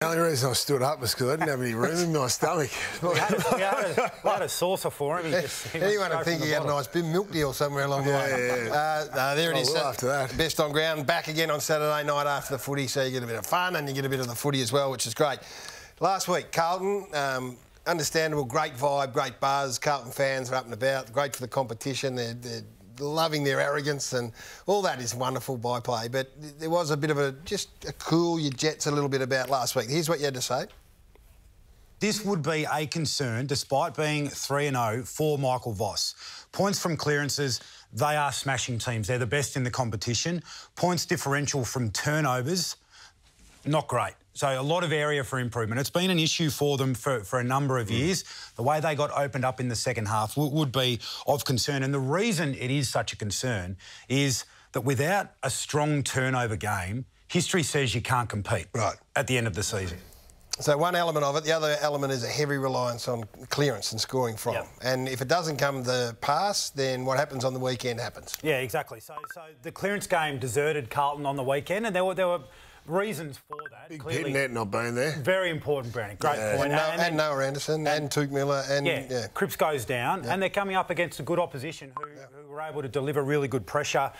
The only reason I stood up was because I didn't have any room in my stomach. We had a saucer for him. Anyone would think he had a nice bit of milk deal somewhere along the way. Yeah. There it is. After that. Best on ground, back again on Saturday night after the footy, so you get a bit of fun and you get a bit of the footy as well, which is great. Last week, Carlton, understandable, great vibe, great buzz. Carlton fans are up and about, great for the competition. They're loving their arrogance and all that is wonderful byplay. But there was a bit of just a cool your jets a little bit about last week. Here's what you had to say. This would be a concern, despite being 3-0 for Michael Voss. Points from clearances, they are smashing teams. They're the best in the competition. Points differential from turnovers, not great. So a lot of area for improvement. It's been an issue for them for a number of years. The way they got opened up in the second half would be of concern. And the reason it is such a concern is that without a strong turnover game, history says you can't compete at the end of the season. So one element of it, the other element is a heavy reliance on clearance and scoring from. Yep. And if it doesn't come the pass, then what happens on the weekend happens. Yeah, exactly. So the clearance game deserted Carlton on the weekend, and there were reasons for that. Big pit net not being there. Very important, Brownie. Great point. And Noah Anderson and Touk Miller. And Cripps goes down, and they're coming up against a good opposition who were able to deliver really good pressure.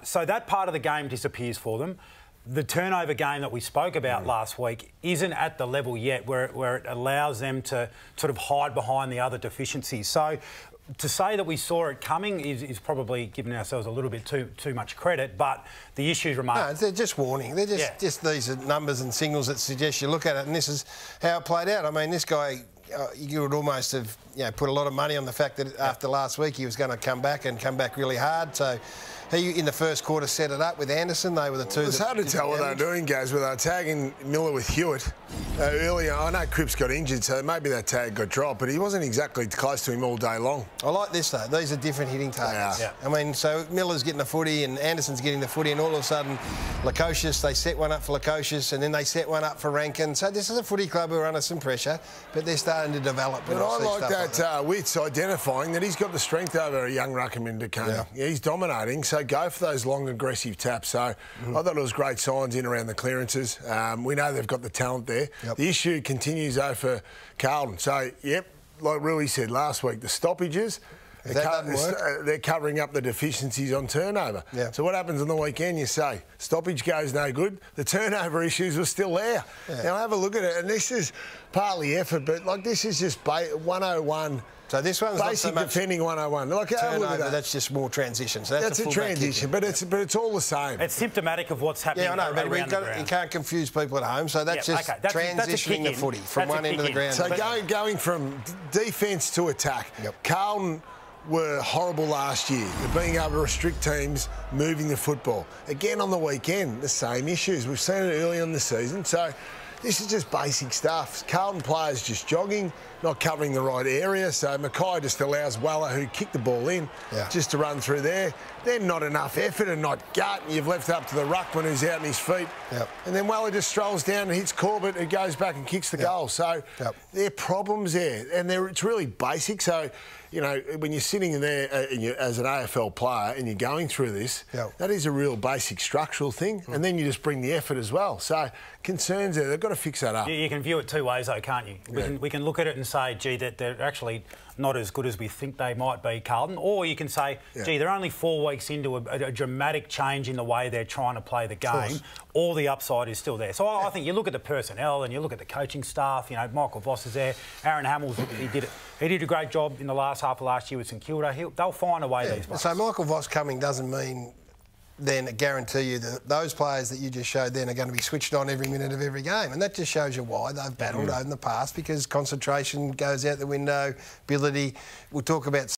So that part of the game disappears for them. The turnover game that we spoke about last week isn't at the level yet where it allows them to sort of hide behind the other deficiencies. So to say that we saw it coming is probably giving ourselves a little bit too much credit, but the issues remain. No, they're just warning. They're just these are numbers and signals that suggest you look at it, and this is how it played out. I mean, this guy, you would almost have put a lot of money on the fact that after last week he was going to come back really hard. So he, in the first quarter, set it up with Anderson. They were the two. It's hard to tell what they were doing, Gaz, where they were tagging Miller with Hewitt earlier. I know Cripps got injured, so maybe that tag got dropped, but he wasn't exactly close to him all day long. I like this, though. These are different hitting targets. Yeah. I mean, so Miller's getting the footy and Anderson's getting the footy, and all of a sudden, Lukosius, they set one up for Lukosius, and then they set one up for Rankin. So this is a footy club who are under some pressure, but they're starting to develop. But I like that Witts identifying that he's got the strength over a young ruckman in Dakota. Yeah, he's dominating, so go for those long, aggressive taps. So I thought it was great signs in around the clearances. We know they've got the talent there. The issue continues, though, for Carlton. So, like Rui said last week, the stoppages, they're covering up the deficiencies on turnover. So what happens on the weekend? You say, stoppage goes no good. The turnover issues were still there. Now, have a look at it. And this is partly effort, but, like, this is just 101. So this one's basic not so much defending 101. Like, turnover, that's just more transition. So that's a transition, but it's all the same. It's symptomatic of what's happening. Yeah, I know, but you can't confuse people at home. So that's just transitioning the footy from one end of the ground. So going from defence to attack. Carlton were horrible last year. They're being able to restrict teams moving the football. Again on the weekend, the same issues. We've seen it early in the season. So this is just basic stuff. Carlton players just jogging, not covering the right area. So Mackay just allows Weller, who kicked the ball in, just to run through there. Then not enough effort and not gut. And you've left it up to the ruckman who's out on his feet. And then Weller just strolls down and hits Corbett, who goes back and kicks the goal. So there are problems there. And it's really basic. So, you know, when you're sitting there as an AFL player and you're going through this, that is a real basic structural thing. And then you just bring the effort as well. So concerns there, they've got to fix that up. You can view it two ways, though, can't you? We can look at it and say, gee, that they're actually not as good as we think they might be, Carlton. Or you can say, gee, they're only 4 weeks into a dramatic change in the way they're trying to play the game. All the upside is still there. So I think you look at the personnel and you look at the coaching staff. You know, Michael Voss is there. Aaron Hamels, he did a great job in the last half of last year with St Kilda. They'll find a way these players. So Michael Voss coming doesn't mean then I guarantee you that those players that you just showed then are going to be switched on every minute of every game. And that just shows you why they've battled over in the past, because concentration goes out the window, ability. We'll talk about